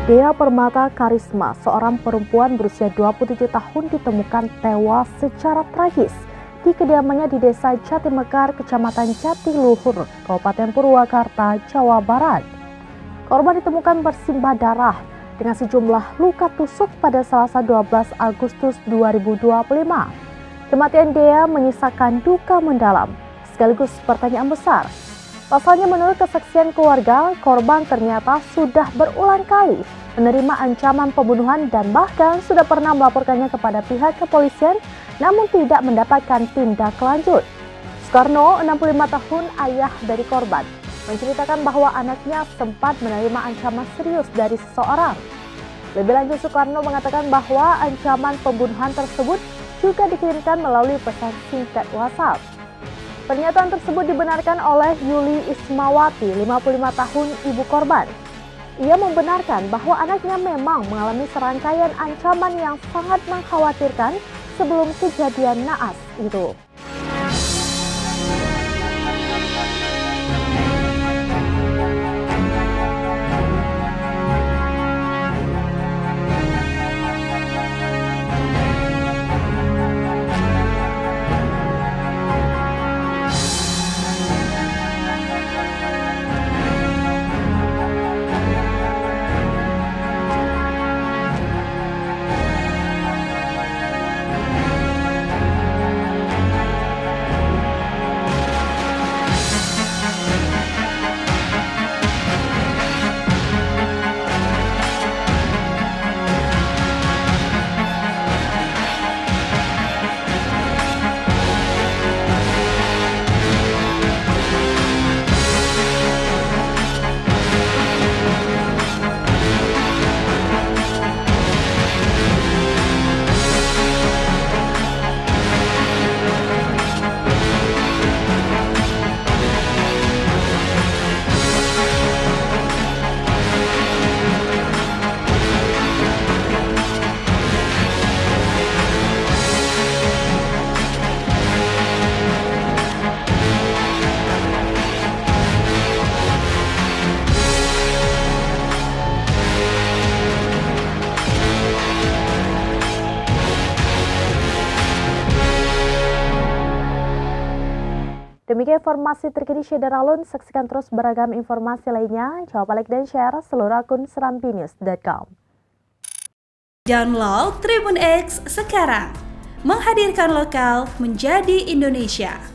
Dea Permata Karisma, seorang perempuan berusia 27 tahun ditemukan tewas secara tragis di kediamannya di Desa Jatimekar, Kecamatan Jatiluhur, Kabupaten Purwakarta, Jawa Barat. Korban ditemukan bersimbah darah dengan sejumlah luka tusuk pada Selasa 12 Agustus 2025. Kematian Dea menyisakan duka mendalam, sekaligus pertanyaan besar. Pasalnya menurut kesaksian keluarga, korban ternyata sudah berulang kali menerima ancaman pembunuhan dan bahkan sudah pernah melaporkannya kepada pihak kepolisian namun tidak mendapatkan tindak lanjut. Soekarno, 65 tahun, ayah dari korban, menceritakan bahwa anaknya sempat menerima ancaman serius dari seseorang. Lebih lanjut, Soekarno mengatakan bahwa ancaman pembunuhan tersebut juga dikirimkan melalui pesan singkat WhatsApp. Pernyataan tersebut dibenarkan oleh Yuli Ismawati, 55 tahun, ibu korban. Ia membenarkan bahwa anaknya memang mengalami serangkaian ancaman yang sangat mengkhawatirkan sebelum kejadian naas itu. Demikian informasi terkini Syederalun. Saksikan terus beragam informasi lainnya. Jangan lupa like dan share seluruh akun serambinews.com. Download Tribun X sekarang, menghadirkan lokal menjadi Indonesia.